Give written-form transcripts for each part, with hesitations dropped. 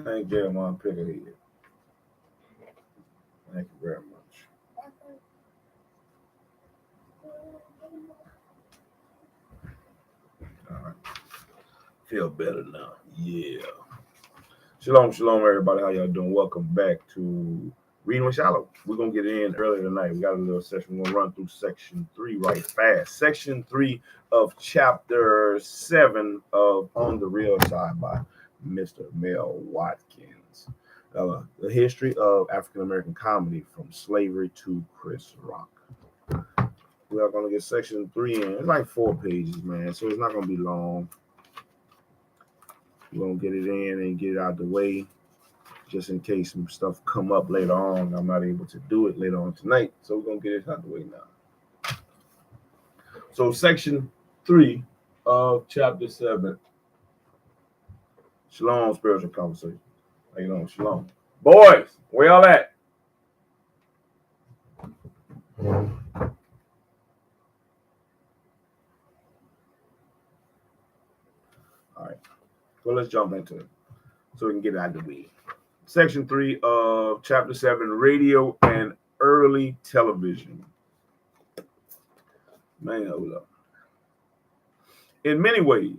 Thank Jeremiah Pickerhead. Thank you very much. All right. Feel better now. Yeah. Shalom, shalom, everybody. How y'all doing? Welcome back to Reading with SHILO. We're going to get in early tonight. We got a little session. We're going to run through section 3 right fast. Section 3 of chapter 7 of On the Real Side by Mr. Mel Watkins. The history of African-American comedy from slavery to Chris Rock. We are going to get section 3 in. It's like 4 pages, man, so it's not going to be long. We're going to get it in and get it out the way just in case some stuff come up later on. I'm not able to do it later on tonight, so we're going to get it out the way now. So section 3 of chapter 7. Shalom, spiritual conversation. How you doing? Shalom. Boys, where y'all at? All right. Well, let's jump into it so we can get it out of the way. Section 3 of chapter 7, radio and early television. Man, hold up. In many ways,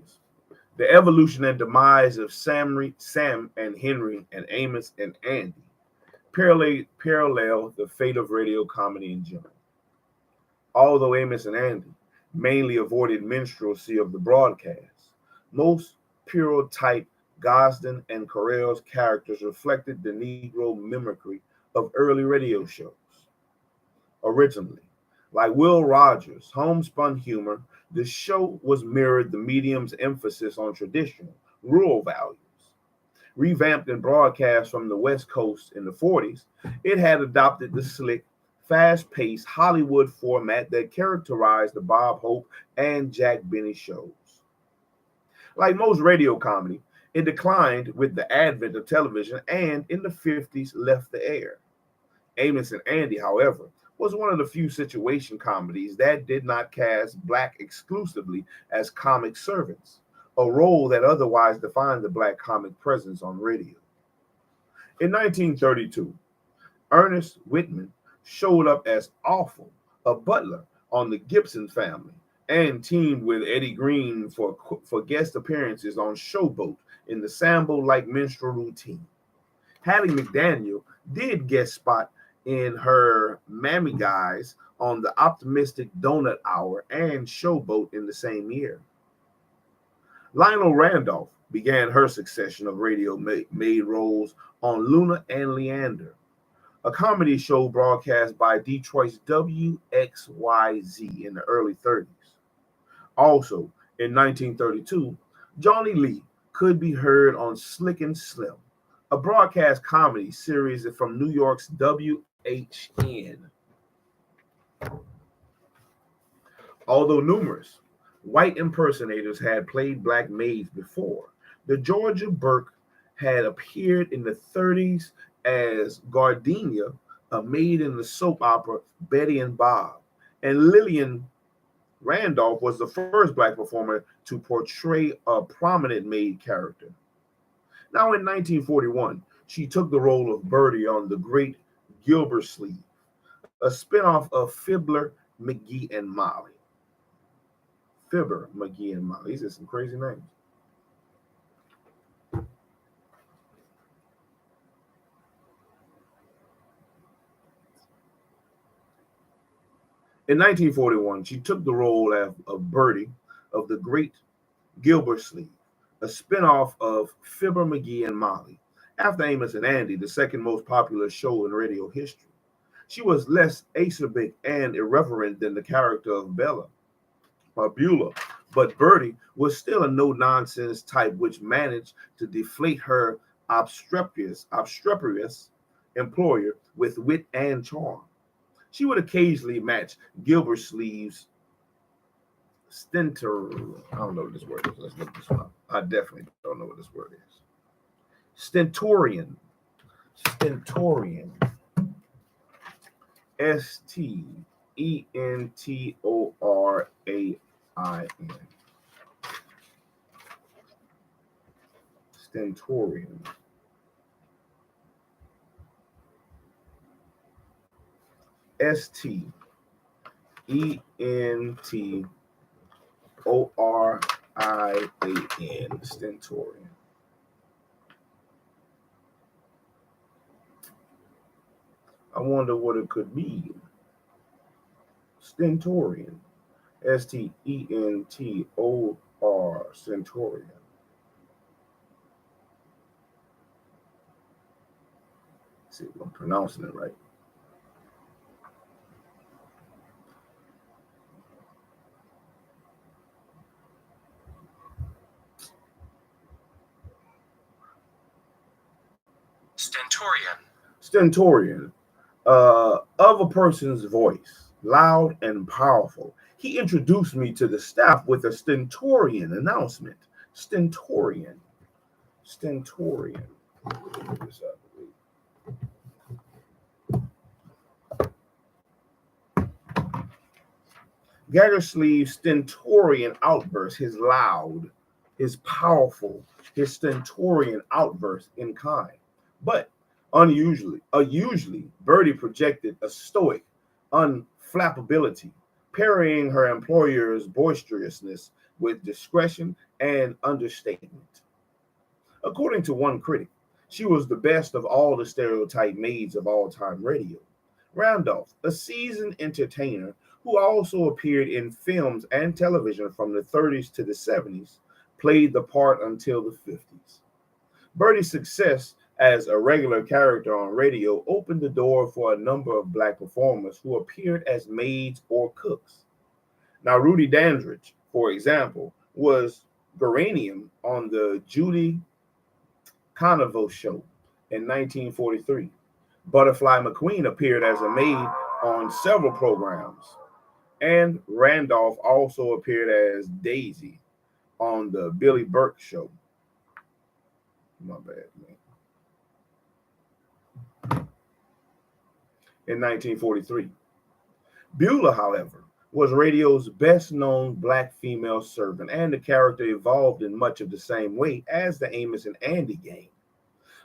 the evolution and demise of Sam and Henry and Amos and Andy parallel the fate of radio comedy in general. Although Amos and Andy mainly avoided minstrelsy of the broadcast, most pure type Gosden and Carell's characters reflected the Negro mimicry of early radio shows. Originally, like Will Rogers' homespun humor, the show was mirrored the medium's emphasis on traditional, rural values. Revamped and broadcast from the West Coast in the 40s, it had adopted the slick, fast-paced Hollywood format that characterized the Bob Hope and Jack Benny shows. Like most radio comedy, it declined with the advent of television and in the 50s left the air. Amos and Andy, however, was one of the few situation comedies that did not cast Black exclusively as comic servants, a role that otherwise defined the Black comic presence on radio. In 1932, Ernest Whitman showed up as Awful, a butler on the Gibson Family, and teamed with Eddie Green for guest appearances on Showboat in the Sambo-like minstrel routine. Hattie McDaniel did guest spot in her Mammy Guys on the Optimistic Donut Hour and Showboat in the same year. Lionel Randolph began her succession of radio-made roles on Luna and Leander, a comedy show broadcast by Detroit's WXYZ in the early 30s. Also, in 1932, Johnny Lee could be heard on Slick and Slim, a broadcast comedy series from New York's WHN. Although numerous white impersonators had played Black maids before, the Georgia Burke had appeared in the 30s as Gardenia, a maid in the soap opera Betty and Bob, and Lillian Randolph was the first Black performer to portray a prominent maid character. Now, in 1941, she took the role of Bertie on The Great Gildersleeve, a spinoff of Fibber, McGee, and Molly. Fibber, McGee, and Molly. These are some crazy names. In 1941, she took the role of Bertie of The Great Gildersleeve, a spinoff of Fibber, McGee, and Molly, after Amos and Andy, the second most popular show in radio history. She was less acerbic and irreverent than the character of Beulah, but Bertie was still a no-nonsense type which managed to deflate her obstreperous employer with wit and charm. She would occasionally match Gildersleeve's stentor. I don't know what this word is. Let's look this one up. I definitely don't know what this word is. Stentorian. Stentorain. Stentorian. Stentorian, Stentorian. I wonder what it could be. Stentorian. Stentor, Stentorian. Let's see if I'm pronouncing it right. Stentorian. Stentorian. Of a person's voice, loud and powerful. He introduced me to the staff with a stentorian announcement. Stentorian. Stentorian. Gaggersleeve's stentorian outburst, his loud, his powerful, his stentorian outburst in kind. But usually, Birdie projected a stoic unflappability, parrying her employer's boisterousness with discretion and understatement. According to one critic, she was the best of all the stereotype maids of all-time radio. Randolph, a seasoned entertainer who also appeared in films and television from the 30s to the 70s, played the part until the 50s. Birdie's success as a regular character on radio opened the door for a number of black performers who appeared as maids or cooks. Now, Rudy Dandridge, for example, was Geranium on the Judy Conover show in 1943. Butterfly McQueen appeared as a maid on several programs, and Randolph also appeared as Daisy on the Billy Burke show. My bad, man. In 1943. Beulah, however, was radio's best-known black female servant, and the character evolved in much of the same way as the Amos and Andy gang.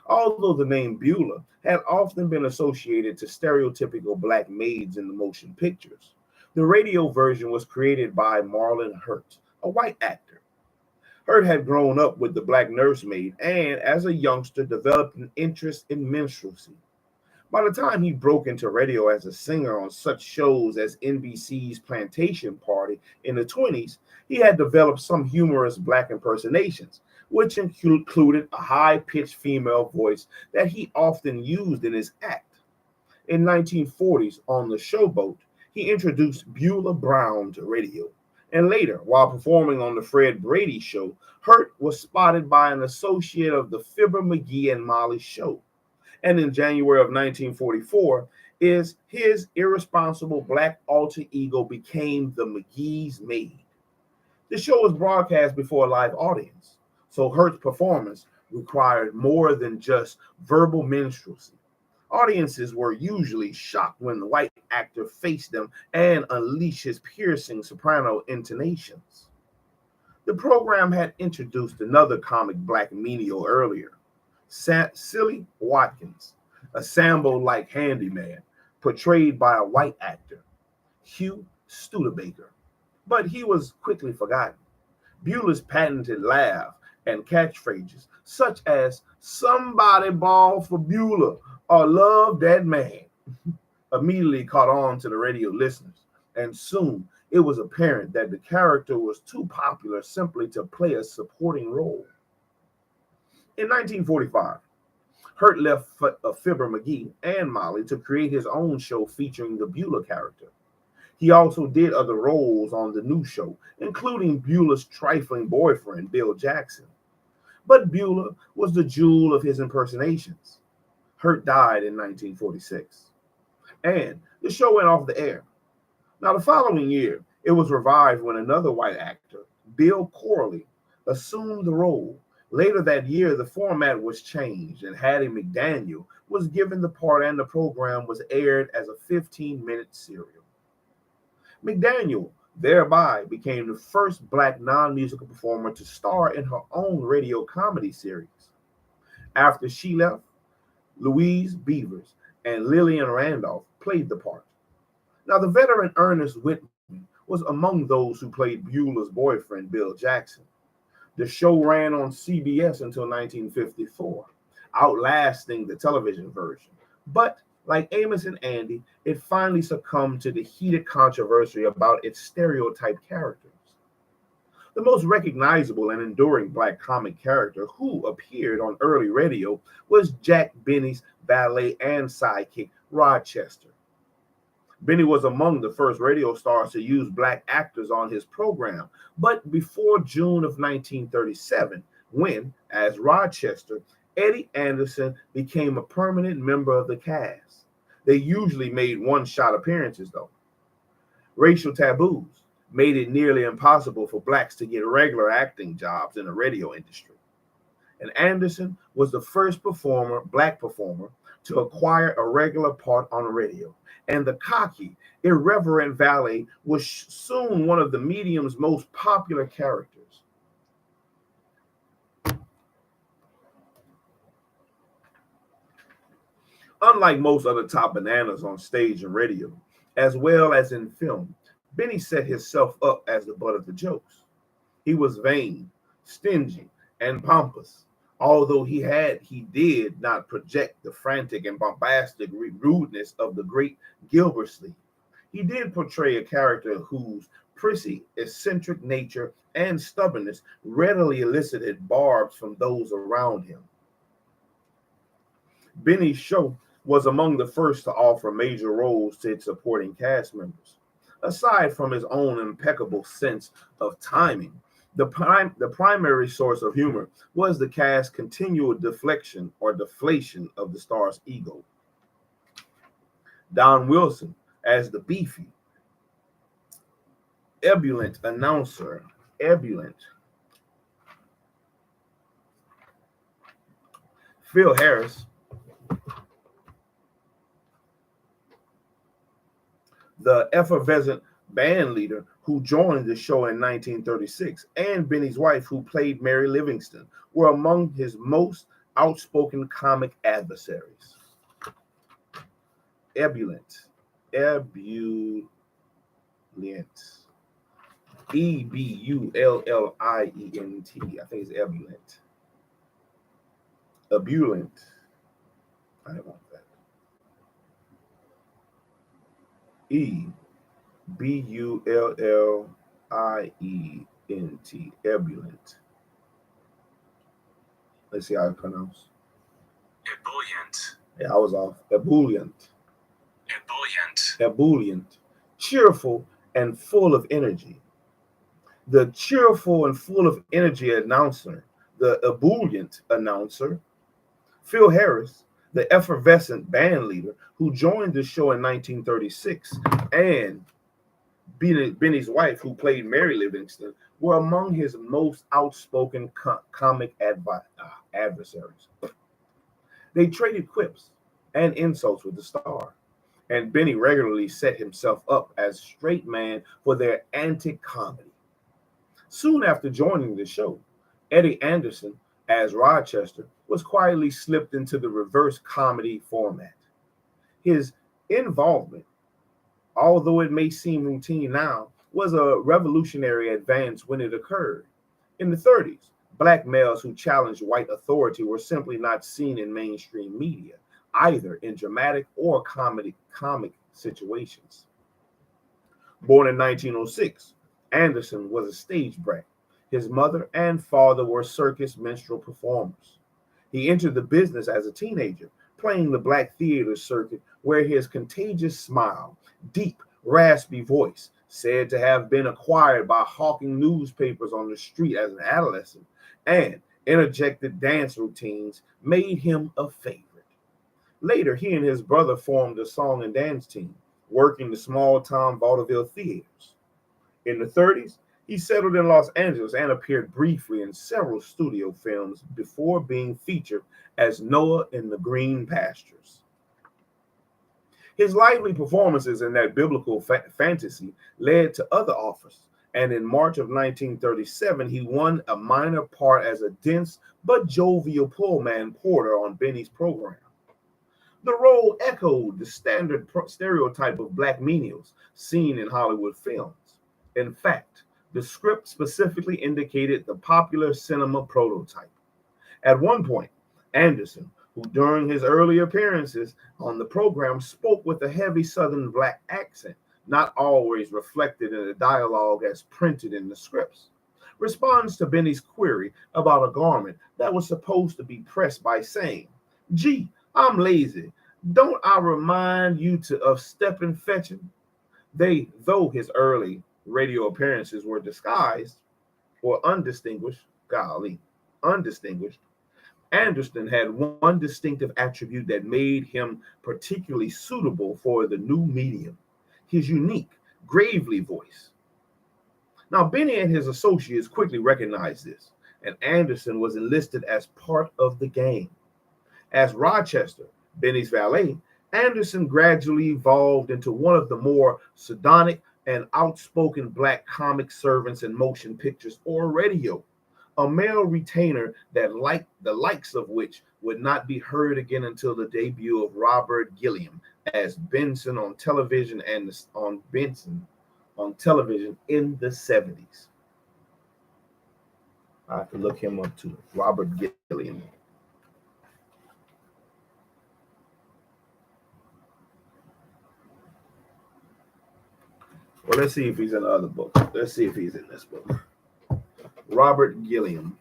Although the name Beulah had often been associated to stereotypical black maids in the motion pictures, the radio version was created by Marlon Hurt, a white actor. Hurt had grown up with the black nursemaid and, as a youngster, developed an interest in minstrelsy. By the time he broke into radio as a singer on such shows as NBC's Plantation Party in the 20s, he had developed some humorous black impersonations, which included a high-pitched female voice that he often used in his act. In 1940s, on the Showboat, he introduced Beulah Brown to radio. And later, while performing on the Fred Brady Show, Hurt was spotted by an associate of the Fibber McGee and Molly Show. And in January of 1944, his irresponsible black alter ego became the McGee's Maid. The show was broadcast before a live audience, so Hurt's performance required more than just verbal minstrelsy. Audiences were usually shocked when the white actor faced them and unleashed his piercing soprano intonations. The program had introduced another comic black menial earlier, Silly Watkins, a Sambo-like handyman portrayed by a white actor, Hugh Studebaker. But he was quickly forgotten. Beulah's patented laugh and catchphrases such as "somebody ball for Beulah" or "love that man" immediately caught on to the radio listeners, and soon it was apparent that the character was too popular simply to play a supporting role. In 1945, Hurt left Fibber McGee and Molly to create his own show featuring the Beulah character. He also did other roles on the new show, including Beulah's trifling boyfriend, Bill Jackson. But Beulah was the jewel of his impersonations. Hurt died in 1946, and the show went off the air. Now, the following year, it was revived when another white actor, Bill Corley, assumed the role. Later that year, the format was changed, and Hattie McDaniel was given the part, and the program was aired as a 15-minute serial. McDaniel thereby became the first black non-musical performer to star in her own radio comedy series. After she left, Louise Beavers and Lillian Randolph played the part. Now, the veteran Ernest Whitman was among those who played Beulah's boyfriend, Bill Jackson. The show ran on CBS until 1954, outlasting the television version. But like Amos and Andy, it finally succumbed to the heated controversy about its stereotyped characters. The most recognizable and enduring black comic character who appeared on early radio was Jack Benny's valet and sidekick, Rochester. Benny was among the first radio stars to use black actors on his program, but before June of 1937, when, as Rochester, Eddie Anderson became a permanent member of the cast. They usually made one-shot appearances, though. Racial taboos made it nearly impossible for blacks to get regular acting jobs in the radio industry. And Anderson was the first black performer, to acquire a regular part on radio. And the cocky, irreverent valet was soon one of the medium's most popular characters. Unlike most other top bananas on stage and radio, as well as in film, Benny set himself up as the butt of the jokes. He was vain, stingy, and pompous, although he did not project the frantic and bombastic rudeness of the great Gildersleeve. He did portray a character whose prissy, eccentric nature and stubbornness readily elicited barbs from those around him. Benny's show was among the first to offer major roles to its supporting cast members. Aside from his own impeccable sense of timing, the primary source of humor was the cast's continual deflection or deflation of the star's ego. Don Wilson as the beefy, ebullient announcer, Phil Harris, the effervescent band leader who joined the show in 1936, and Benny's wife, who played Mary Livingston, were among his most outspoken comic adversaries. Ebullient, Ebullient, Ebullient. I think it's ebullient. Ebullient. I don't want that. Ebullient, ebullient. Let's see how it's pronounced. Ebullient. Yeah, I was off. Ebullient. Ebullient. Ebullient. Cheerful and full of energy. The cheerful and full of energy announcer, the ebullient announcer, Phil Harris, the effervescent band leader who joined the show in 1936, and Benny's wife, who played Mary Livingston, were among his most outspoken comic adversaries. They traded quips and insults with the star, and Benny regularly set himself up as straight man for their antic comedy. Soon after joining the show, Eddie Anderson, as Rochester, was quietly slipped into the reverse comedy format. His involvement, although it may seem routine now, was a revolutionary advance when it occurred. In the 30s, black males who challenged white authority were simply not seen in mainstream media, either in dramatic or comic situations. Born in 1906, Anderson was a stage brat. His mother and father were circus minstrel performers. He entered the business as a teenager, playing the black theater circuit, where his contagious smile, deep, raspy voice, said to have been acquired by hawking newspapers on the street as an adolescent, and interjected dance routines made him a favorite. Later, he and his brother formed a song and dance team, working the small-town vaudeville theaters. In the 30s, he settled in Los Angeles and appeared briefly in several studio films before being featured as Noah in the Green Pastures. His lively performances in that biblical fantasy led to other offers, and in March of 1937, he won a minor part as a dense but jovial pullman porter on Benny's program. The role echoed the standard stereotype of black menials seen in Hollywood films. In fact, the script specifically indicated the popular cinema prototype. At one point, Anderson, who during his early appearances on the program spoke with a heavy Southern black accent, not always reflected in the dialogue as printed in the scripts, responds to Benny's query about a garment that was supposed to be pressed by saying, "Gee, I'm lazy. Don't I remind you of stepping fetching?" Though his early radio appearances were disguised or undistinguished, Anderson had one distinctive attribute that made him particularly suitable for the new medium: his unique, gravely voice. Now, Benny and his associates quickly recognized this, and Anderson was enlisted as part of the gang. As Rochester, Benny's valet, Anderson gradually evolved into one of the more sardonic and outspoken black comic servants in motion pictures or radio, a male retainer that the likes of which would not be heard again until the debut of Robert Gilliam as Benson on television in the 70s. I have to look him up too. Robert Gilliam. Well, let's see if he's in the other book. Let's see if he's in this book. Robert Gilliam.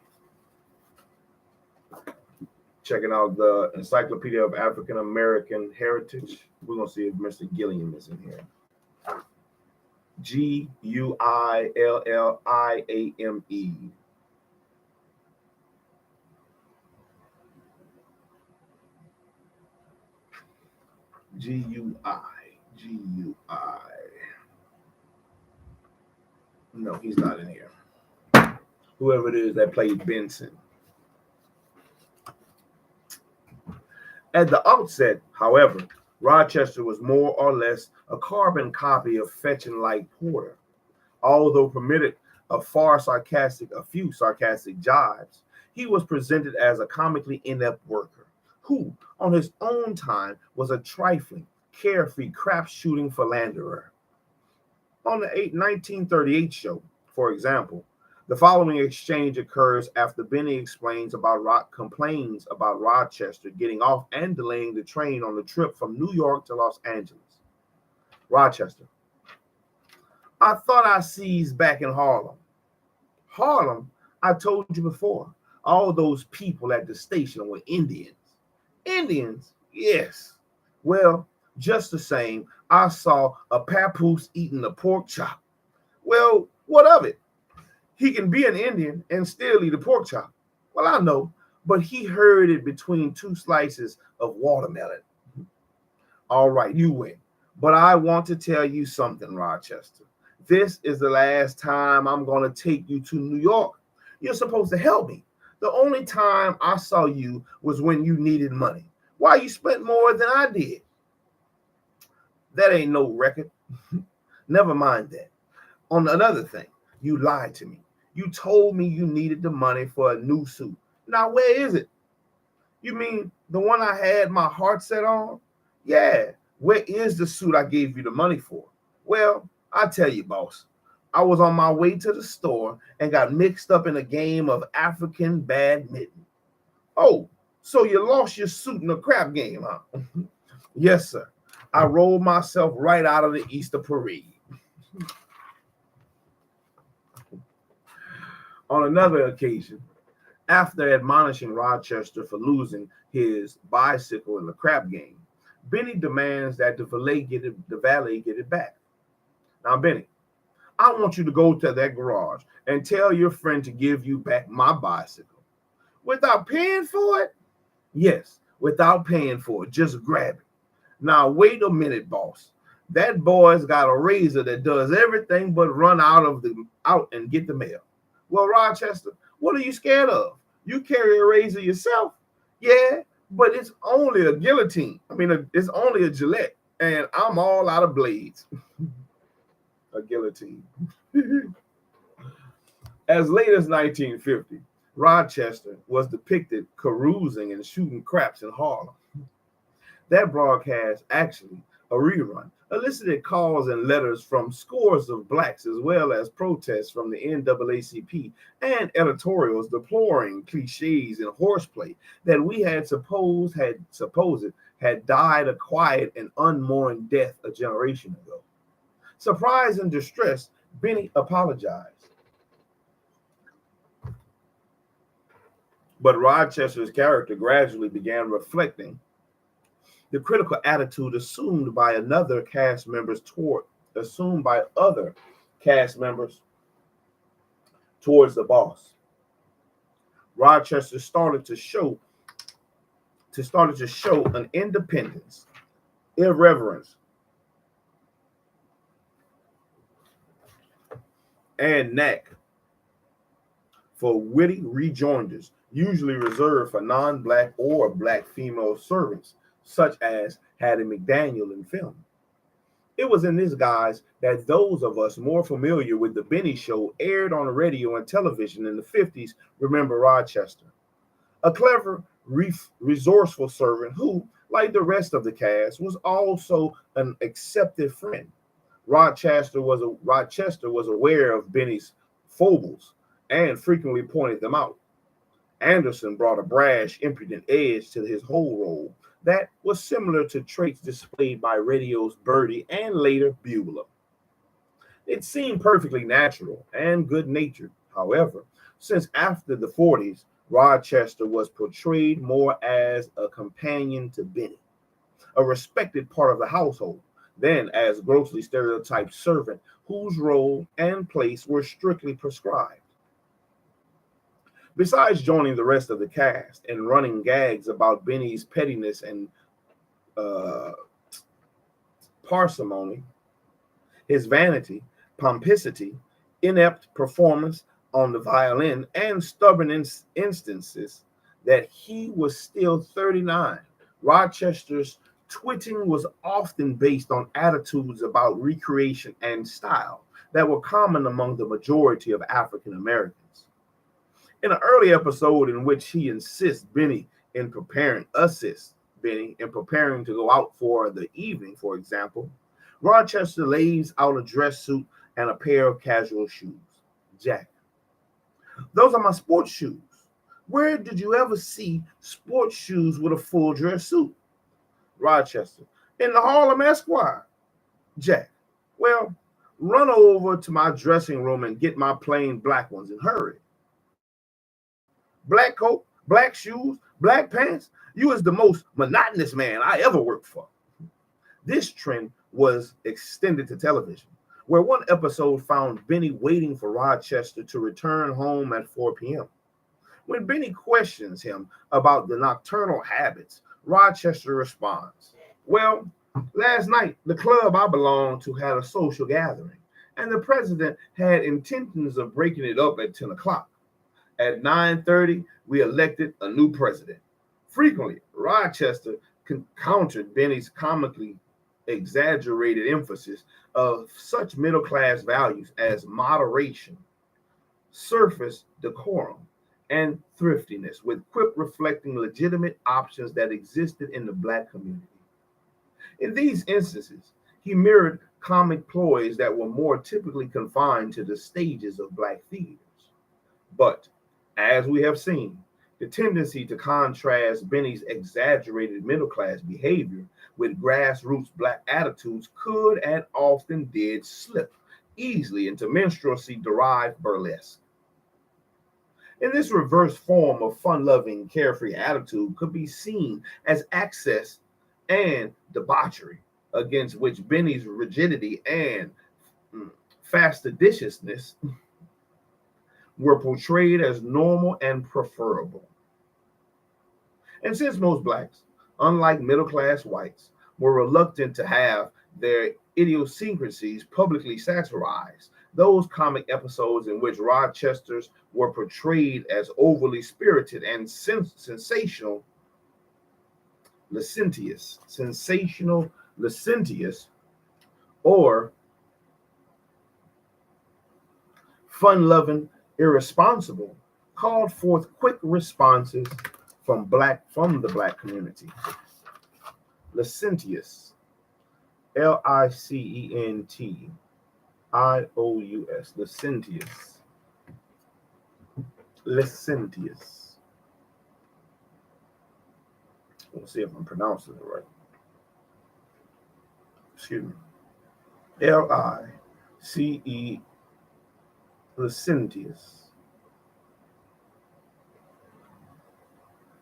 Checking out the Encyclopedia of African American Heritage. We're going to see if Mr. Gilliam is in here. Gilliame. Gui. No, he's not in here. Whoever it is that played Benson. At the outset, however, Rochester was more or less a carbon copy of Fetchin' Porter. Although permitted a few sarcastic jibes, he was presented as a comically inept worker who, on his own time, was a trifling, carefree, crap-shooting philanderer. On the 1938 show, for example, the following exchange occurs after Benny complains about Rochester getting off and delaying the train on the trip from New York to Los Angeles. Rochester: "I thought I sees back in Harlem." "Harlem? I told you before, all those people at the station were Indians." "Indians? Yes. Well, just the same, I saw a papoose eating a pork chop." "Well, what of it? He can be an Indian and still eat a pork chop." "Well, I know, but he heard it between two slices of watermelon." "All right, you win. But I want to tell you something, Rochester. This is the last time I'm going to take you to New York. You're supposed to help me. The only time I saw you was when you needed money. Why, you spent more than I did." "That ain't no record." "Never mind that. On another thing, you lied to me. You told me you needed the money for a new suit. Now, where is it?" "You mean the one I had my heart set on?" "Yeah. Where is the suit I gave you the money for?" "Well, I tell you, boss, I was on my way to the store and got mixed up in a game of African badminton." "Oh, so you lost your suit in a crap game, huh?" "Yes, sir. I rolled myself right out of the Easter parade." On another occasion, after admonishing Rochester for losing his bicycle in the crap game, Benny demands that the valet get it back. "Now, Benny, I want you to go to that garage and tell your friend to give you back my bicycle." "Without paying for it?" "Yes, without paying for it. Just grab it." "Now, wait a minute, boss. That boy's got a razor that does everything but run out and get the mail." "Well, Rochester, what are you scared of? You carry a razor yourself." "Yeah, but it's only a guillotine. It's only a Gillette, and I'm all out of blades." A guillotine. As late as 1950, Rochester was depicted carousing and shooting craps in Harlem. That broadcast, actually a rerun, elicited calls and letters from scores of blacks, as well as protests from the NAACP and editorials deploring cliches and horseplay that we had supposed had died a quiet and unmourned death a generation ago. Surprised and distressed, Benny apologized. But Rochester's character gradually began reflecting the critical attitude assumed by other cast members towards the boss. Rochester started to show an independence, irreverence, and knack for witty rejoinders, usually reserved for non-black or black female servants, such as Hattie McDaniel in film. It was in this guise that those of us more familiar with the Benny Show aired on radio and television in the 50s remember Rochester, a clever, resourceful servant who, like the rest of the cast, was also an accepted friend. Rochester was aware of Benny's foibles and frequently pointed them out. Anderson brought a brash, impudent edge to his whole role that was similar to traits displayed by radio's Birdie and later Beulah. It seemed perfectly natural and good-natured, however, since after the 40s, Rochester was portrayed more as a companion to Benny, a respected part of the household, than as grossly stereotyped servant whose role and place were strictly prescribed. Besides joining the rest of the cast in running gags about Benny's pettiness and parsimony, his vanity, pomposity, inept performance on the violin, and stubborn instances that he was still 39, Rochester's twitting was often based on attitudes about recreation and style that were common among the majority of African Americans. In an early episode in which he assists Benny in preparing to go out for the evening, for example, Rochester lays out a dress suit and a pair of casual shoes. Jack: "Those are my sports shoes. Where did you ever see sports shoes with a full dress suit?" Rochester: "In the Harlem Esquire." Jack: "Well, run over to my dressing room and get my plain black ones and hurry. Black coat, black shoes, black pants. You is the most monotonous man I ever worked for." This trend was extended to television, where one episode found Benny waiting for Rochester to return home at 4 p.m. When Benny questions him about the nocturnal habits, Rochester responds, "Well, last night the club I belonged to had a social gathering, and the president had intentions of breaking it up at 10 o'clock. At 9:30, we elected a new president." Frequently, Rochester countered Benny's comically exaggerated emphasis of such middle-class values as moderation, surface decorum, and thriftiness, with quip reflecting legitimate options that existed in the black community. In these instances, he mirrored comic ploys that were more typically confined to the stages of black theaters. But, as we have seen, the tendency to contrast Benny's exaggerated middle-class behavior with grassroots black attitudes could and often did slip easily into minstrelsy-derived burlesque. In this reverse form of fun-loving, carefree attitude could be seen as excess and debauchery, against which Benny's rigidity and fastidiousness were portrayed as normal and preferable. And since most blacks, unlike middle-class whites, were reluctant to have their idiosyncrasies publicly satirized, those comic episodes in which Rochesters were portrayed as overly spirited and sensational, licentious, or fun-loving, irresponsible, called forth quick responses from the black community. Licentious, Licentious, Licentious, Licentious. We'll see if I'm pronouncing it right. Excuse me. Lice, Licentious.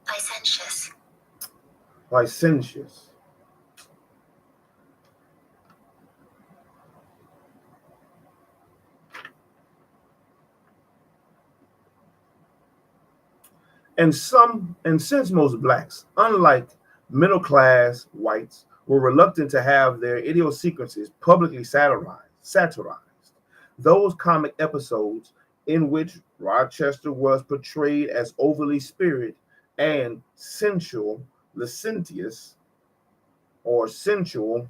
Licentious. Licentious. And since most blacks, unlike middle class whites, were reluctant to have their idiosyncrasies publicly satirized, those comic episodes in which Rochester was portrayed as overly spirited and sensual, licentious, or sensual,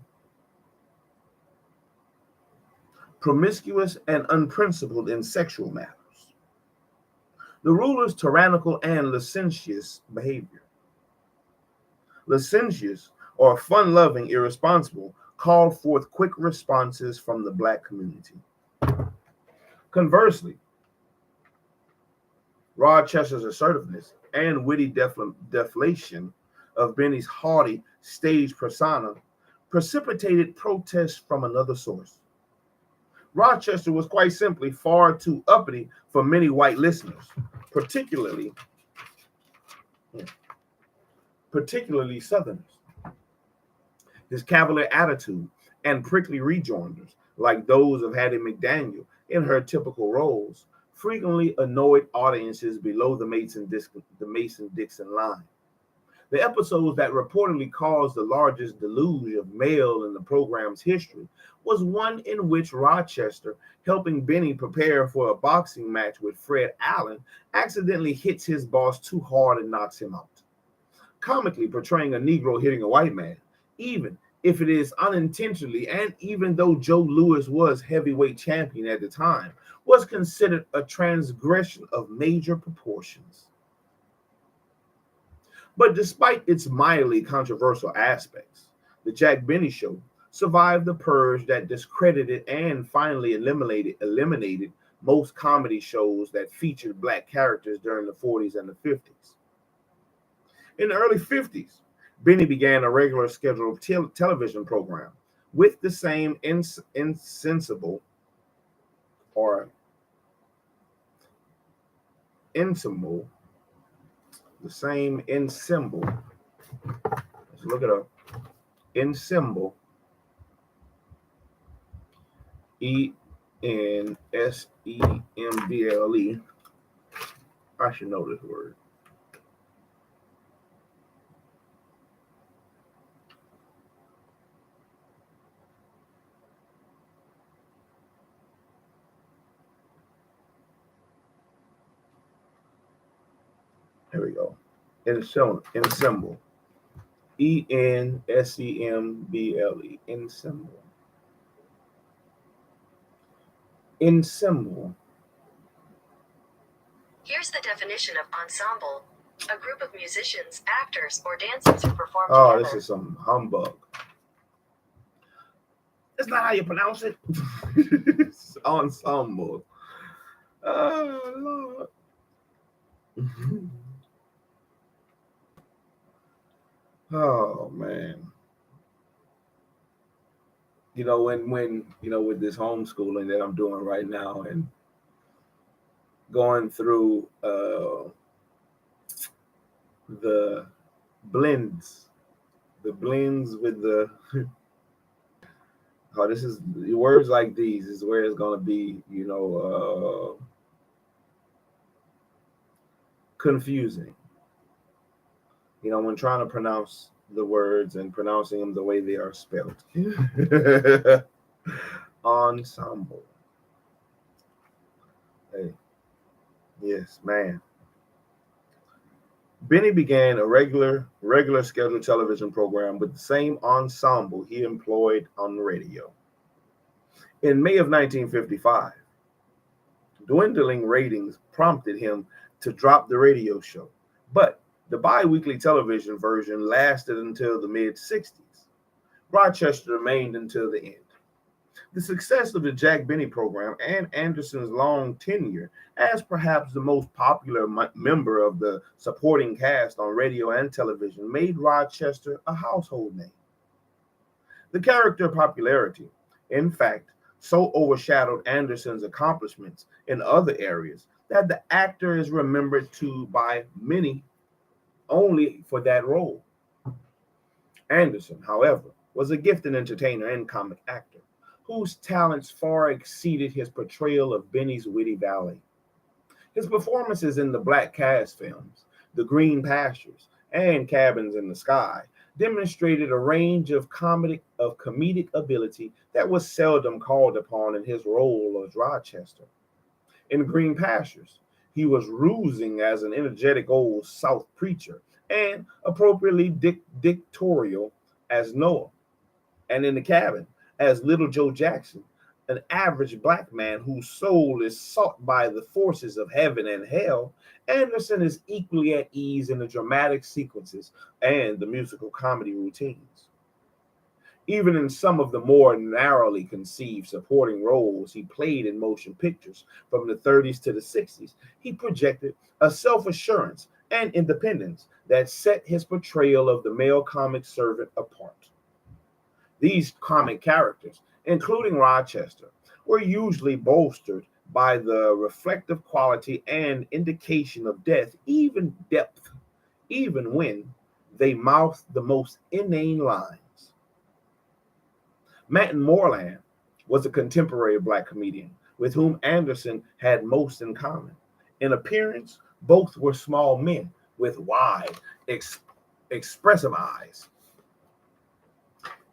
promiscuous, and unprincipled in sexual matters. The ruler's tyrannical and licentious behavior. Licentious, or fun-loving, irresponsible, called forth quick responses from the black community. Conversely, Rochester's assertiveness and witty deflation of Benny's haughty stage persona precipitated protests from another source. Rochester was quite simply far too uppity for many white listeners, particularly Southerners. His cavalier attitude and prickly rejoinders, like those of Hattie McDaniel in her typical roles, frequently annoyed audiences below the Mason-Dixon line. The episodes that reportedly caused the largest deluge of mail in the program's history was one in which Rochester, helping Benny prepare for a boxing match with Fred Allen, accidentally hits his boss too hard and knocks him out. Comically portraying a Negro hitting a white man, even if it is unintentionally, and even though Joe Louis was heavyweight champion at the time, was considered a transgression of major proportions. But despite its mildly controversial aspects, the Jack Benny Show survived the purge that discredited and finally eliminated most comedy shows that featured black characters during the 40s and the 50s. In the early 50s, Benny began a regular scheduled television program with the same insensible or ensemble, the same ensemble. Let's look it up. Ensemble, Ensemble. I should know this word. Here we go. Ensemble. Ensemble. Ensemble. Ensemble. Here's the definition of ensemble: a group of musicians, actors, or dancers who perform Oh, together. this is some humbug. That's not how you pronounce it. It's ensemble. Oh, Lord. Oh, man. You know, when with this homeschooling that I'm doing right now and going through the blends with the this is words like these is where it's going to be, confusing. When trying to pronounce the words and pronouncing them the way they are spelled. Ensemble. Hey. Yes, man. Benny began a regular scheduled television program with the same ensemble he employed on the radio. In May of 1955, dwindling ratings prompted him to drop the radio show, but the bi-weekly television version lasted until the mid-60s. Rochester remained until the end. The success of the Jack Benny program and Anderson's long tenure as perhaps the most popular member of the supporting cast on radio and television made Rochester a household name. The character popularity, in fact, so overshadowed Anderson's accomplishments in other areas that the actor is remembered to by many only for that role. Anderson, however, was a gifted entertainer and comic actor whose talents far exceeded his portrayal of Benny's witty valet. His performances in the Black Cast films, The Green Pastures, and Cabins in the Sky demonstrated a range of comedic ability that was seldom called upon in his role as Rochester. In Green Pastures, he was rusing as an energetic old South preacher and appropriately dictatorial as Noah, and in The Cabin, as Little Joe Jackson, an average black man whose soul is sought by the forces of heaven and hell. Anderson is equally at ease in the dramatic sequences and the musical comedy routines. Even in some of the more narrowly conceived supporting roles he played in motion pictures from the 30s to the 60s, he projected a self-assurance and independence that set his portrayal of the male comic servant apart. These comic characters, including Rochester, were usually bolstered by the reflective quality and indication of depth, even when they mouthed the most inane lines. Manton Moreland was a contemporary black comedian with whom Anderson had most in common. In appearance, both were small men with wide, expressive eyes.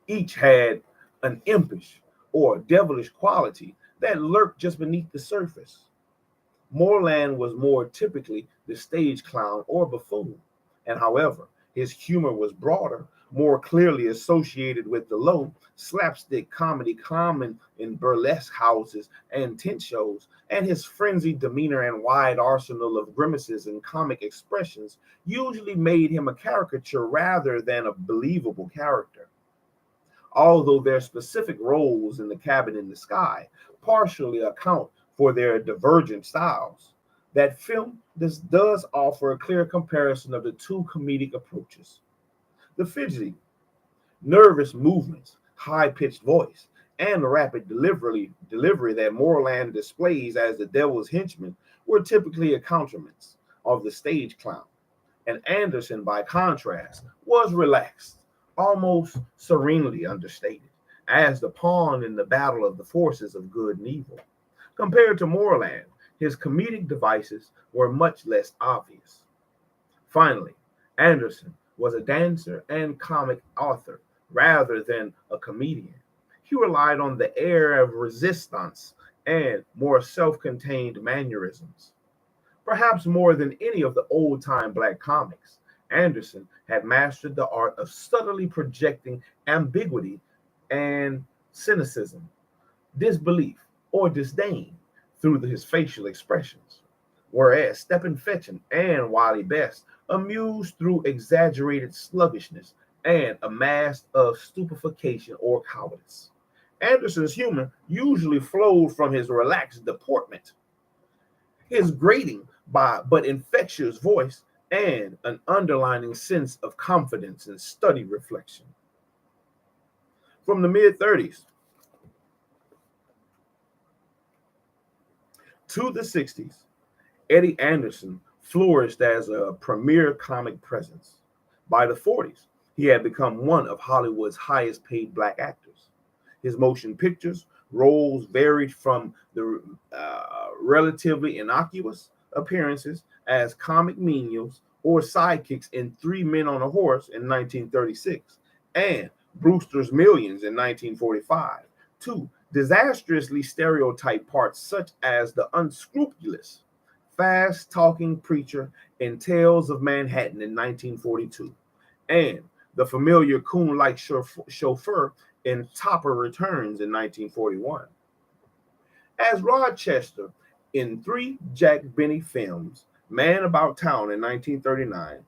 Each had an impish or devilish quality that lurked just beneath the surface. Moreland was more typically the stage clown or buffoon, and however, his humor was broader, more clearly associated with the low slapstick comedy common in burlesque houses and tent shows, and his frenzied demeanor and wide arsenal of grimaces and comic expressions usually made him a caricature rather than a believable character. Although their specific roles in The Cabin in the Sky partially account for their divergent styles, that film does offer a clear comparison of the two comedic approaches. The fidgety, nervous movements, high-pitched voice, and rapid delivery that Moreland displays as the devil's henchman were typically accoutrements of the stage clown, and Anderson, by contrast, was relaxed, almost serenely understated, as the pawn in the battle of the forces of good and evil. Compared to Moreland, his comedic devices were much less obvious. Finally, Anderson was a dancer and comic author rather than a comedian. He relied on the air of resistance and more self-contained mannerisms. Perhaps more than any of the old-time black comics, Anderson had mastered the art of subtly projecting ambiguity and cynicism, disbelief, or disdain through his facial expressions. Whereas Stephen Fetchum and Wally Best amused through exaggerated sluggishness and a mask of stupefaction or cowardice. Anderson's humor usually flowed from his relaxed deportment, his grating but infectious voice, and an underlying sense of confidence and studied reflection. From the mid-30s to the 60s, Eddie Anderson flourished as a premier comic presence. By the 40s, he had become one of Hollywood's highest paid black actors. His motion pictures roles varied from the relatively innocuous appearances as comic menials or sidekicks in Three Men on a Horse in 1936 and Brewster's Millions in 1945 to disastrously stereotyped parts such as the unscrupulous, fast-talking preacher in Tales of Manhattan in 1942 and the familiar coon-like chauffeur in Topper Returns in 1941. As Rochester in 3 Jack Benny films, Man About Town in 1939,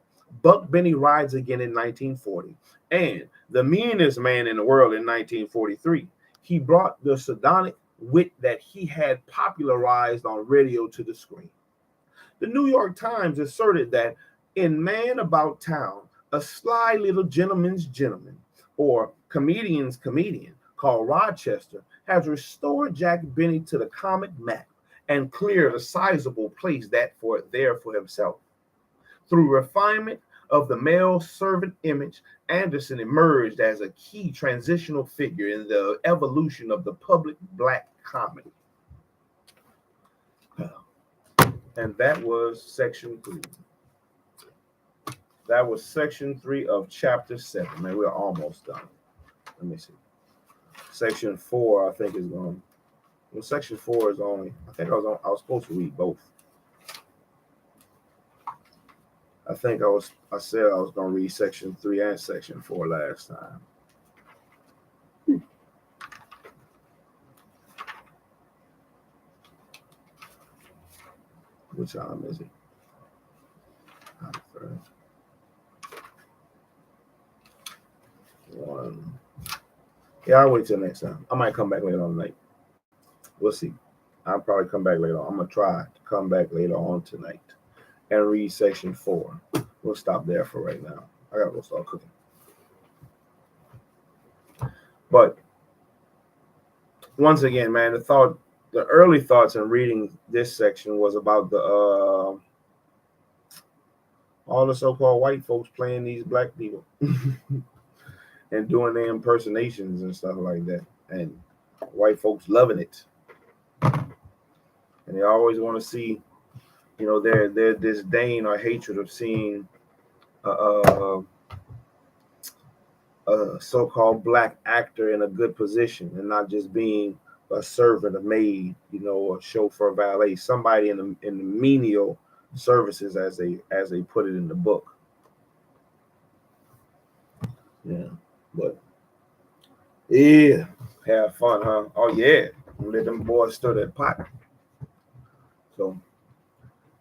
Buck Benny Rides Again in 1940, and the meanest man in the world in 1943. He brought the sardonic wit that he had popularized on radio to the screen. The New York Times asserted that in Man About Town, a sly little gentleman's gentleman, or comedian's comedian, called Rochester, has restored Jack Benny to the comic map and cleared a sizable place there for himself. Through refinement of the male servant image, Anderson emerged as a key transitional figure in the evolution of the public black comedy. And that was section 3. That was section 3 of chapter 7. Man, we're almost done. Let me see. Section 4, I think, is going. Well, section 4 is only. I think I was supposed to read both. I think I said I was going to read section 3 and section 4 last time. What time is it? 9:30. 1. Yeah, I'll wait till next time. I might come back later on tonight. We'll see. I'll probably come back later on. I'm going to try to come back later on tonight and read section 4. We'll stop there for right now. I got to go start cooking. But once again, man, the early thoughts in reading this section was about all the so-called white folks playing these black people and doing their impersonations and stuff like that, and white folks loving it, and they always want to see, their disdain or hatred of seeing a so-called black actor in a good position and not just being a servant, a maid, a chauffeur, valet, somebody in the menial services, as they put it in the book. Yeah, but yeah, have fun, huh? Oh yeah, let them boys stir that pot. So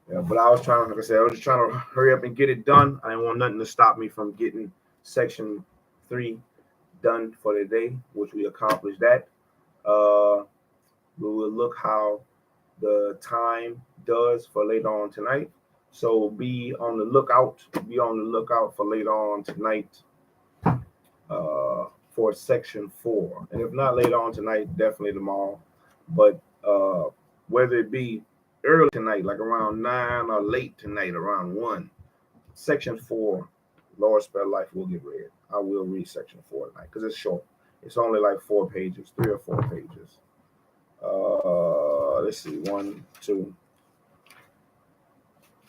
yeah, but I was just trying to hurry up and get it done. I didn't want nothing to stop me from getting section 3 done for the day, which we accomplished that. We will look how the time does for later on tonight. So be on the lookout. Be on the lookout for later on tonight for section 4. And if not later on tonight, definitely tomorrow. But whether it be early tonight, like around 9, or late tonight, around 1, section 4, Lord Spare Life, will get read. I will read section 4 tonight because it's short. It's only like 4 pages, 3 or 4 pages. Let's see, 1, 2.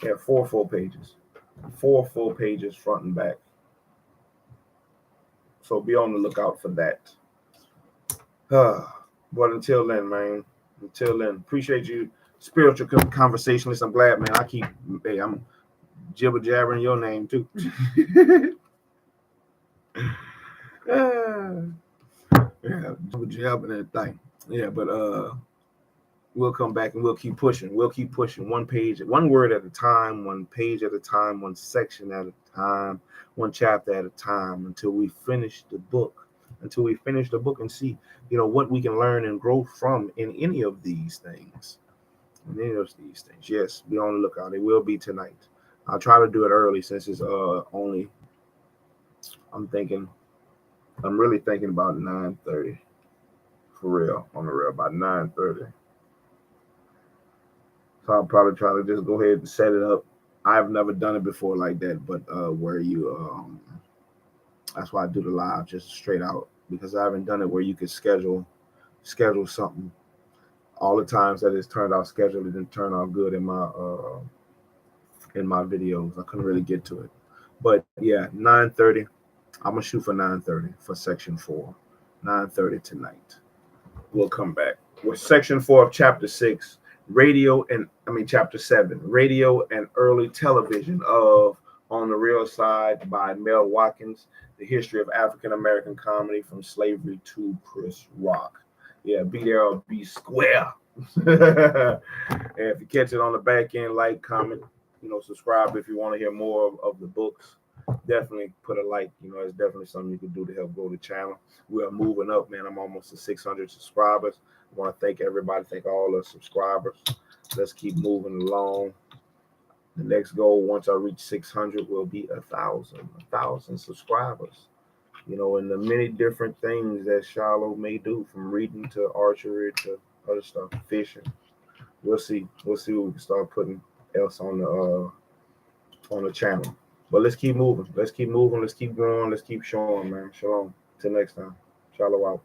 Yeah, 4 full pages. 4 full pages front and back. So be on the lookout for that. But until then, man. Until then, appreciate you, spiritual conversationalist. I'm glad, man. I'm jibber jabbering your name too. Yeah, jibber jabbering that thing. Yeah, but we'll come back and we'll keep pushing. We'll keep pushing, 1 page, 1 word at a time, 1 page at a time, 1 section at a time, 1 chapter at a time, until we finish the book. Until we finish the book and see, what we can learn and grow from in any of these things. Yes, be on the lookout. It will be tonight. I'll try to do it early since it's only. I'm really thinking about 9:30. For real, on the real, about 9:30. So I'll probably try to just go ahead and set it up. I've never done it before like that, but where you that's why I do the live just straight out, because I haven't done it where you could schedule something. All the times that it's turned out scheduled, it didn't turn out good in my videos. I couldn't really get to it. But yeah, 9:30. I'm gonna shoot for 9:30 for section 4. 9:30 tonight. We'll come back with section 4 of chapter 6, chapter 7, radio and early television of On the Real Side by Mel Watkins, the history of African American comedy from slavery to Chris Rock. Yeah, be there or be square. And if you catch it on the back end, like, comment, subscribe if you want to hear more of the books. definitely put a like. You know, it's definitely something you can do to help grow the channel. We are moving up, man. I'm almost to 600 subscribers. I want to thank everybody, thank all the subscribers. Let's keep moving along. The next goal, once I reach 600, will be 1,000 subscribers. You know, and the many different things that SHILO may do, from reading to archery to other stuff, fishing. We'll see. We'll see what we can start putting else on the channel. But let's keep moving. Let's keep moving. Let's keep growing. Let's keep showing, man. Shalom. Till next time. SHILO out.